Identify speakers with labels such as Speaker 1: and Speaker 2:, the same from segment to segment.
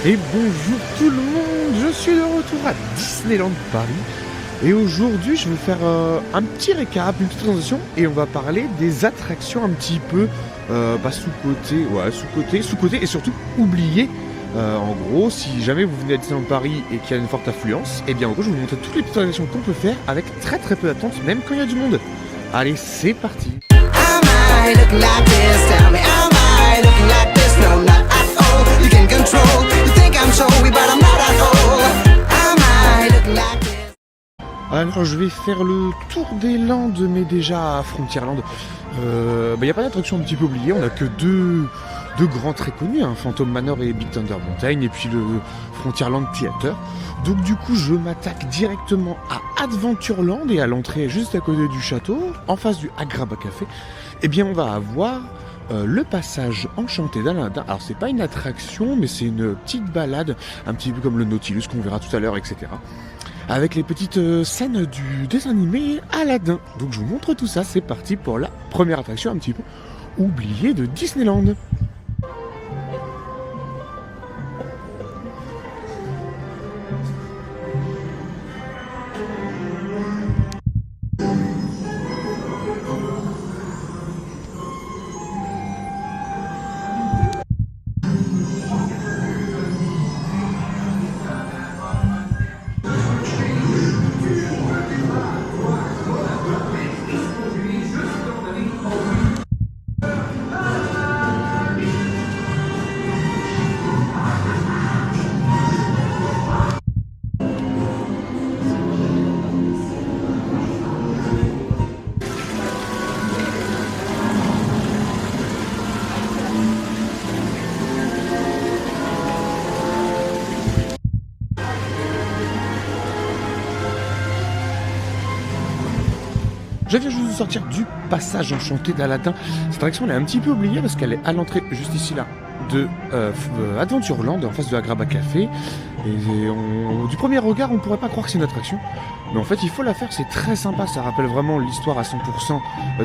Speaker 1: Et bonjour tout le monde, je suis de retour à Disneyland Paris et aujourd'hui je vais faire un petit récap, une petite présentation et on va parler des attractions un petit peu sous-côté et surtout oubliées. En gros, si jamais vous venez à Disneyland Paris et qu'il y a une forte affluence, et bien en gros je vais vous montrer toutes les petites attractions qu'on peut faire avec très peu d'attente, même quand il y a du monde. Allez, c'est parti.
Speaker 2: Am I looking like this? Tell me, am I looking like this? No, not at all. You can control. You think I'm showy, but I'm not at all. Am I looking like this?
Speaker 1: Alors je vais faire le tour des Landes, mais déjà à Frontierland. Il n'y a pas d'attraction un petit peu oubliée, on a que deux grands très connus, hein, Phantom Manor et Big Thunder Mountain, et puis le Frontierland Theater. Donc du coup je m'attaque directement à Adventureland et à l'entrée juste à côté du château, en face du Agrabah Café. Eh bien on va avoir le passage enchanté d'Aladin. Alors c'est pas une attraction, mais c'est une petite balade, un petit peu comme le Nautilus qu'on verra tout à l'heure, etc. Avec les petites scènes du dessin animé Aladin. Donc je vous montre tout ça, c'est parti pour la première attraction un petit peu oubliée de Disneyland. Je viens juste de sortir du passage enchanté d'Aladin. Cette attraction elle est un petit peu oubliée parce qu'elle est à l'entrée juste ici là de Adventureland en face de Agrabah Café. Et du premier regard on pourrait pas croire que c'est une attraction. Mais en fait il faut la faire, c'est très sympa, ça rappelle vraiment l'histoire à 100%.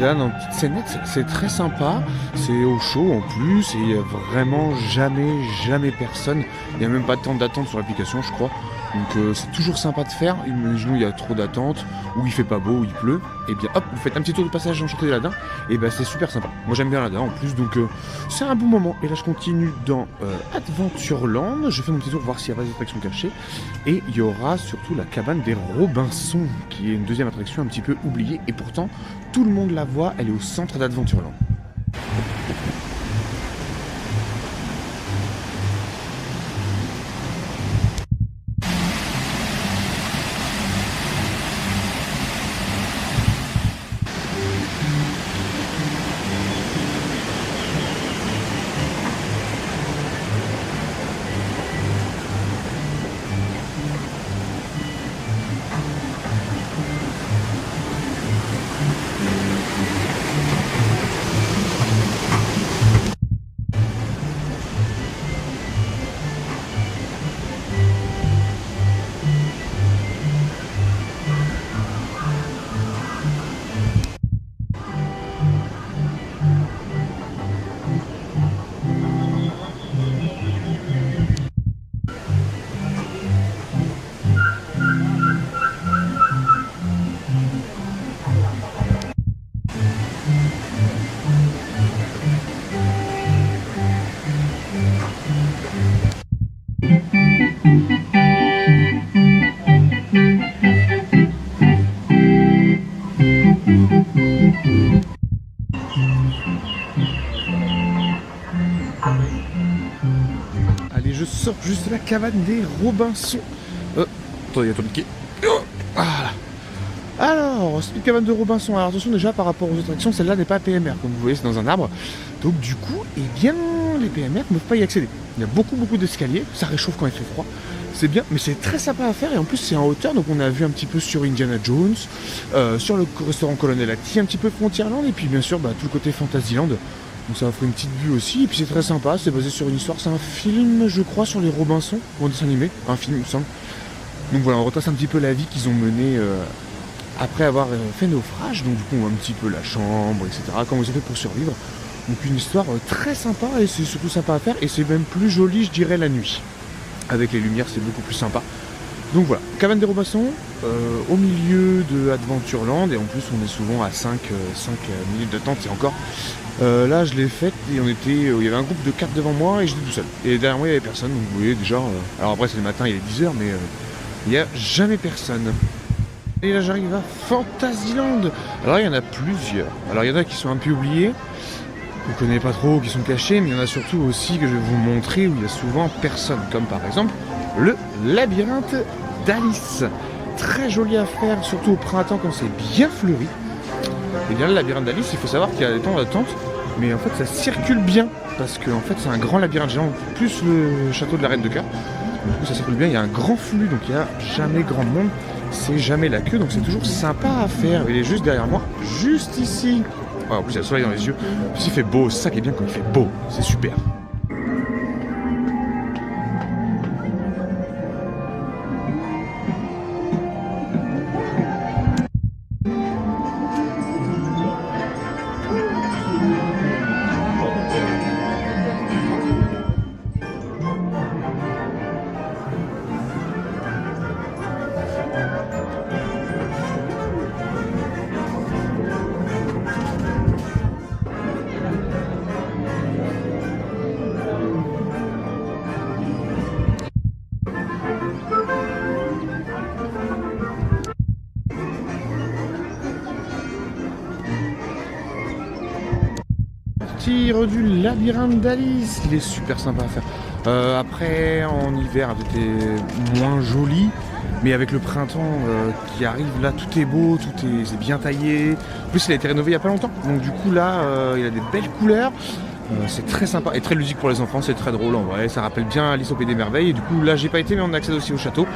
Speaker 1: Là dans une petite scénette, c'est très sympa, c'est au chaud en plus et il n'y a vraiment jamais personne. Il n'y a même pas de temps d'attente sur l'application je crois. Donc c'est toujours sympa de faire, imaginons il y a trop d'attente, ou il fait pas beau, ou il pleut, et bien hop, vous faites un petit tour de passage enchanté d'Aladin, et ben c'est super sympa. Moi j'aime bien Aladin en plus, donc c'est un bon moment. Et là je continue dans Adventureland, je fais mon petit tour pour voir s'il y a pas des attractions cachées, et il y aura surtout la cabane des Robinson, qui est une deuxième attraction un petit peu oubliée, et pourtant tout le monde la voit, elle est au centre d'Adventureland. Allez, je sors juste de la cabane des Robinson. Attendez, attendez. Voilà. Alors, cette cabane de Robinson. Alors attention déjà par rapport aux attractions, celle-là n'est pas PMR. Comme vous voyez, c'est dans un arbre. Donc du coup, eh bien, les PMR ne peuvent pas y accéder. Il y a beaucoup d'escaliers. Ça réchauffe quand il fait froid. C'est bien, mais c'est très sympa à faire. Et en plus, c'est en hauteur. Donc on a vu un petit peu sur Indiana Jones, sur le restaurant Colonel Acti, un petit peu Frontierland. Et puis bien sûr, tout le côté Fantasyland. Donc ça offre une petite vue aussi, et puis c'est très sympa, c'est basé sur une histoire, c'est un film je crois sur les Robinson, ou un dessin animé, un film il me semble. Donc voilà, on retrace un petit peu la vie qu'ils ont menée après avoir fait naufrage, donc du coup on voit un petit peu la chambre, etc., comment ils ont fait pour survivre. Donc une histoire très sympa, et c'est surtout sympa à faire, et c'est même plus joli je dirais la nuit. Avec les lumières, c'est beaucoup plus sympa. Donc voilà, cabane des Robassons, au milieu de Adventureland, et en plus on est souvent à 5 minutes d'attente, et encore. Là je l'ai faite et il y avait un groupe de 4 devant moi et j'étais tout seul. Et derrière moi il n'y avait personne, donc vous voyez déjà, alors après c'est le matin, il est 10h, mais il n'y a jamais personne. Et là j'arrive à Fantasyland. Alors il y en a plusieurs. Alors il y en a qui sont un peu oubliés, qu'on ne connaît pas trop, qui sont cachés, mais il y en a surtout aussi que je vais vous montrer où il y a souvent personne, comme par exemple le labyrinthe d'Alice. Très joli à faire, surtout au printemps quand c'est bien fleuri. Et bien le labyrinthe d'Alice, il faut savoir qu'il y a des temps d'attente, mais en fait ça circule bien, parce que en fait c'est un grand labyrinthe géant, plus le château de la Reine de Cœur. Du coup ça circule bien, il y a un grand flux, donc il n'y a jamais grand monde, c'est jamais la queue, donc c'est toujours sympa à faire. Il est juste derrière moi, juste ici. Ouais, en plus il y a le soleil dans les yeux, en plus il fait beau, c'est ça qui est bien quand il fait beau, c'est super. Du labyrinthe d'Alice, il est super sympa à faire. Après en hiver c'était moins joli, mais avec le printemps qui arrive là, tout est beau, c'est bien taillé. En plus il a été rénové il n'y a pas longtemps, donc du coup là il a des belles couleurs. C'est très sympa et très ludique pour les enfants, c'est très drôle en vrai, ça rappelle bien Alice au Pays des Merveilles. Et du coup là j'ai pas été, mais on accède aussi au château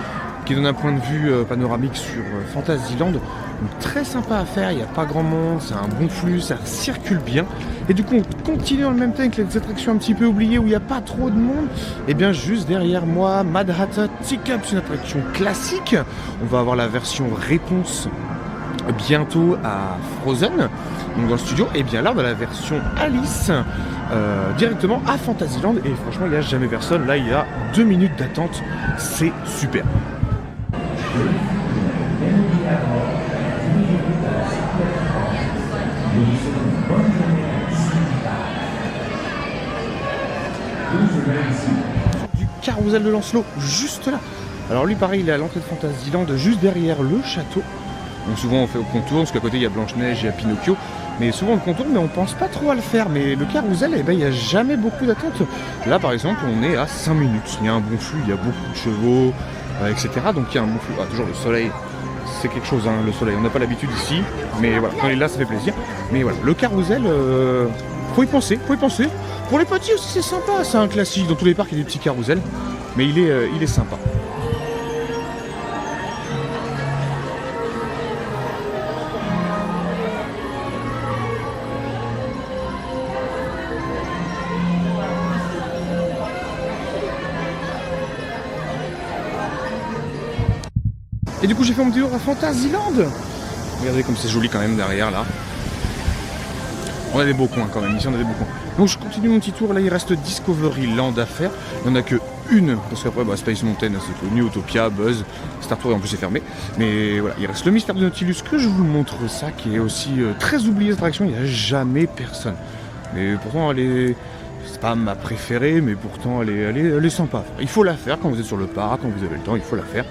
Speaker 1: qui donne un point de vue panoramique sur Fantasyland. Donc très sympa à faire, il n'y a pas grand monde, c'est un bon flux, ça circule bien. Et du coup on continue en même temps avec les attractions un petit peu oubliées où il n'y a pas trop de monde. Et bien juste derrière moi, Mad Hatter Teacup, c'est une attraction classique. On va avoir la version réponse bientôt à Frozen, donc dans le studio. Et bien là on a la version Alice directement à Fantasyland. Et franchement il n'y a jamais personne, là il y a 2 minutes d'attente, c'est super. Du carrousel de Lancelot, juste là. Alors lui pareil, il est à l'entrée de Fantasyland, juste derrière le château. Donc souvent on fait au contour, parce qu'à côté il y a Blanche-Neige, il y a Pinocchio. Mais souvent on contourne, mais on pense pas trop à le faire. Mais le carrousel, eh ben, il n'y a jamais beaucoup d'attente. Là par exemple, on est à 5 minutes. Il y a un bon flux, il y a beaucoup de chevaux, etc. Donc il y a un bon flux. Ah, toujours le soleil, c'est quelque chose, hein, le soleil. On n'a pas l'habitude ici, mais voilà, quand il est là, ça fait plaisir. Mais voilà, le carrousel, faut y penser, faut y penser. Pour les petits aussi, c'est sympa, c'est un classique. Dans tous les parcs, il y a des petits carousels, mais il est sympa. Et du coup j'ai fait mon petit tour à Fantasyland. Regardez comme c'est joli quand même derrière là. On a des beaux coins quand même, ici on a des beaux coins. Donc je continue mon petit tour, là il reste Discoveryland à faire. Il n'y en a que une, parce qu'après Space Mountain c'est connu, Autopia, Buzz, Star Tour et en plus c'est fermé. Mais voilà, il reste le mystère du Nautilus que je vous montre ça, qui est aussi très oublié cette attraction, il n'y a jamais personne. Mais pourtant elle est... C'est pas ma préférée, mais pourtant elle est sympa. Il faut la faire quand vous êtes sur le parc, quand vous avez le temps, il faut la faire.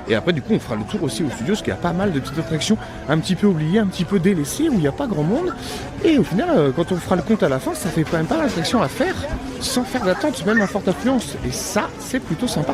Speaker 1: Et après du coup on fera le tour aussi au studio, parce qu'il y a pas mal de petites attractions un petit peu oubliées, un petit peu délaissées, où il n'y a pas grand monde. Et au final, quand on fera le compte à la fin, ça fait quand même pas mal d'attractions à faire, sans faire d'attente, même à forte affluence. Et ça, c'est plutôt sympa.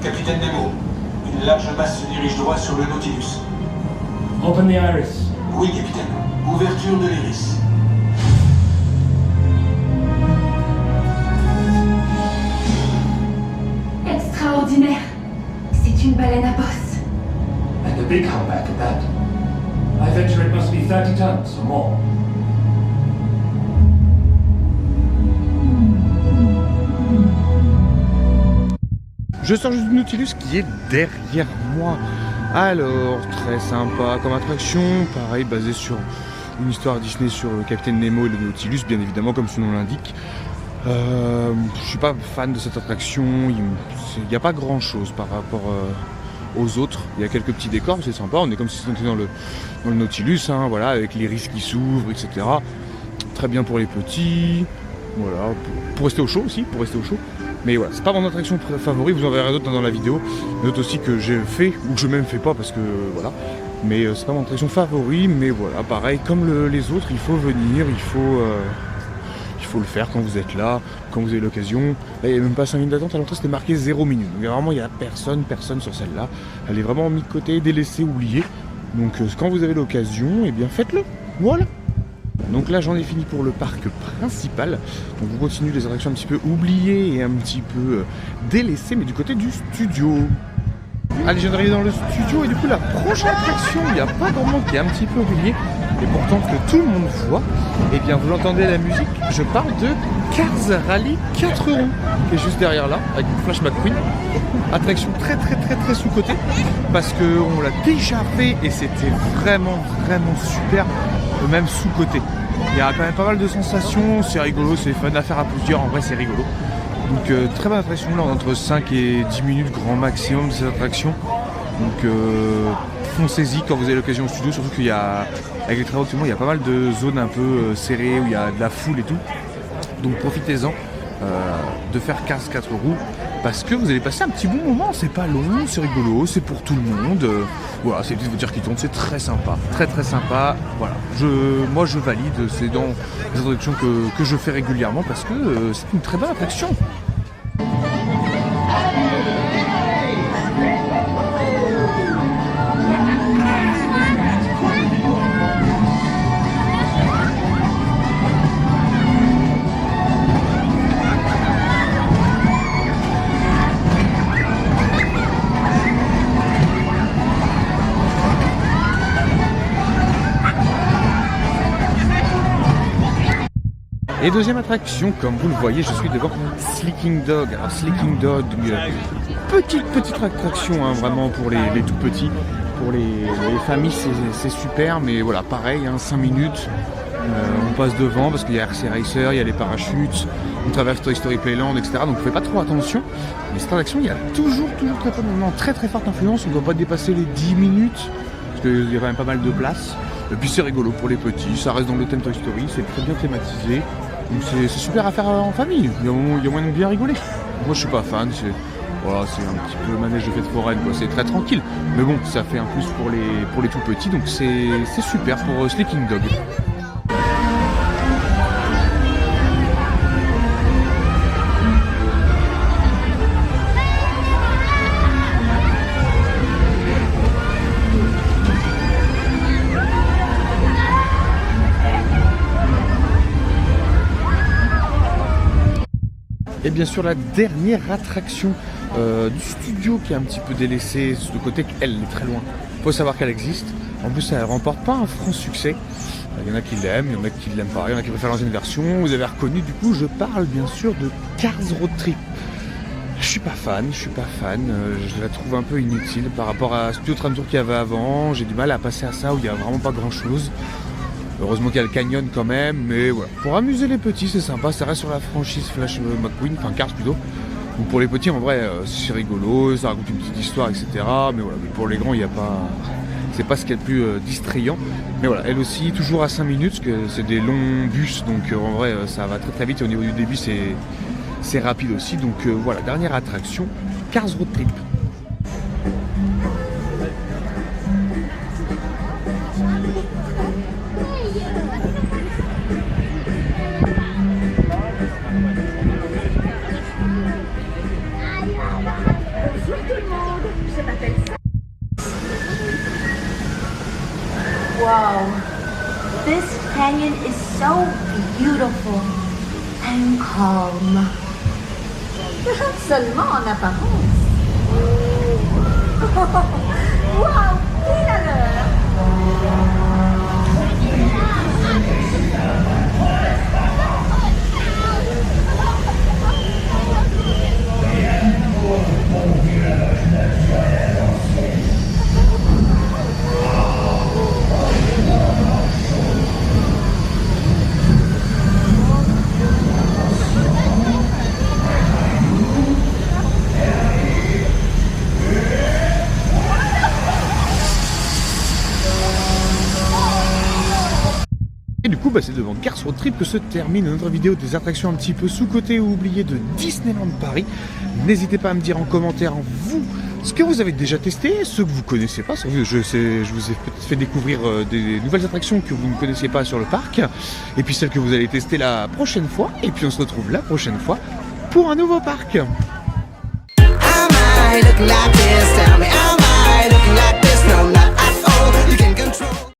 Speaker 3: Capitaine Nemo, une large masse se dirige droit sur le Nautilus.
Speaker 4: Open the iris.
Speaker 3: Oui, capitaine. Ouverture de l'iris.
Speaker 4: Extraordinaire. C'est une baleine à bosse.
Speaker 3: And a big humpback at that. I venture it must be 30 tons or more.
Speaker 1: Je sors juste du Nautilus qui est derrière moi. Alors, très sympa comme attraction, pareil, basé sur une histoire Disney sur le Capitaine Nemo et le Nautilus, bien évidemment, comme son nom l'indique. Je suis pas fan de cette attraction, il n'y a pas grand chose par rapport aux autres. Il y a quelques petits décors, c'est sympa, on est comme si on était dans le Nautilus, hein, voilà, avec l'iris qui s'ouvre, etc. Très bien pour les petits, voilà, pour rester au chaud aussi, Mais voilà, c'est pas mon attraction favorite, vous en verrez d'autres dans la vidéo, d'autres aussi que j'ai fait ou que je même fais pas parce que voilà. Mais c'est pas mon attraction favorite, mais voilà, pareil, comme les autres, il faut venir, il faut le faire quand vous êtes là, quand vous avez l'occasion. Là, il n'y a même pas 5 minutes d'attente, à l'entrée c'était marqué 0 minutes. Donc vraiment, il n'y a personne sur celle-là. Elle est vraiment mise de côté, délaissée, oubliée. Donc quand vous avez l'occasion, eh bien faites-le. Voilà. Donc là j'en ai fini pour le parc principal. Donc on continue les attractions un petit peu oubliées et un petit peu délaissées, mais du côté du studio. Allez, je viens d'arriver dans le studio et du coup la prochaine attraction, il n'y a pas grand monde qui est un petit peu oublié. Et pourtant que tout le monde voit, et bien vous l'entendez la musique, je parle de Cars Rally 4 roues, qui est juste derrière là, avec Flash McQueen. Attraction très sous-cotée, parce qu'on l'a déjà fait et c'était vraiment super, même sous-côté. Il y a quand même pas mal de sensations, c'est rigolo, c'est fun à faire à plusieurs, en vrai c'est rigolo. Donc très bonne attraction, là on est entre 5 et 10 minutes grand maximum de cette attraction. Donc foncez-y quand vous avez l'occasion au studio, surtout qu'il y a, avec les travaux actuellement, il y a pas mal de zones un peu serrées où il y a de la foule et tout. Donc profitez-en de faire Cars 4 roues parce que vous allez passer un petit bon moment, c'est pas long, c'est rigolo, c'est pour tout le monde. Voilà, c'est des petites voitures qui tournent, c'est très sympa, très sympa. Voilà, moi je valide, c'est dans les attractions que je fais régulièrement parce que c'est une très bonne attraction. Et deuxième attraction, comme vous le voyez, je suis devant Sleeking Dog. Alors Sleeking Dog, petite attraction, hein, vraiment pour les tout petits, pour les familles c'est super, mais voilà, pareil, hein, 5 minutes, on passe devant parce qu'il y a RC Racer, il y a les parachutes, on traverse Toy Story Playland, etc. Donc faites pas trop attention, mais cette attraction, il y a toujours très forte influence, on ne doit pas dépasser les 10 minutes, parce qu'il y a quand même pas mal de place. Et puis c'est rigolo pour les petits, ça reste dans le thème Toy Story, c'est très bien thématisé. Donc c'est super à faire en famille, il y a moyen de bien rigoler. Moi je suis pas fan, c'est un petit peu le manège de fête foraine, quoi. C'est très tranquille. Mais bon, ça fait un plus pour les tout petits, donc c'est super pour Sleeking Dog. Et bien sûr la dernière attraction du studio qui est un petit peu délaissée de côté, elle est très loin. Il faut savoir qu'elle existe. En plus elle ne remporte pas un franc succès. Il y en a qui l'aiment, il y en a qui ne l'aiment pas, il y en a qui préfèrent l'ancienne version. Vous avez reconnu, du coup je parle bien sûr de Cars Road Trip. Je suis pas fan, je la trouve un peu inutile par rapport à Studio Tram Tour qu'il y avait avant. J'ai du mal à passer à ça où il n'y a vraiment pas grand chose. Heureusement qu'il y a le canyon quand même, mais voilà. Pour amuser les petits, c'est sympa, ça reste sur la franchise Flash McQueen, enfin Cars plutôt. Donc pour les petits, en vrai, c'est rigolo, ça raconte une petite histoire, etc. Mais voilà, mais pour les grands, il n'y a pas... C'est pas ce qu'il y a de plus distrayant. Mais voilà, elle aussi, toujours à 5 minutes, parce que c'est des longs bus, donc en vrai, ça va très vite. Et au niveau du début, c'est rapide aussi. Donc voilà, dernière attraction, Cars Road Trip.
Speaker 4: Wow. This canyon is so beautiful and calm. Seulement en apparence. Wow, quelle allure!
Speaker 1: Et du coup, c'est devant Cars Road Trip que se termine notre vidéo des attractions un petit peu sous-cotées ou oubliées de Disneyland Paris. N'hésitez pas à me dire en commentaire, vous, ce que vous avez déjà testé, ce que vous connaissez pas. Je vous ai peut-être fait découvrir des nouvelles attractions que vous ne connaissiez pas sur le parc. Et puis celles que vous allez tester la prochaine fois. Et puis on se retrouve la prochaine fois pour un nouveau parc.
Speaker 2: I might look like this.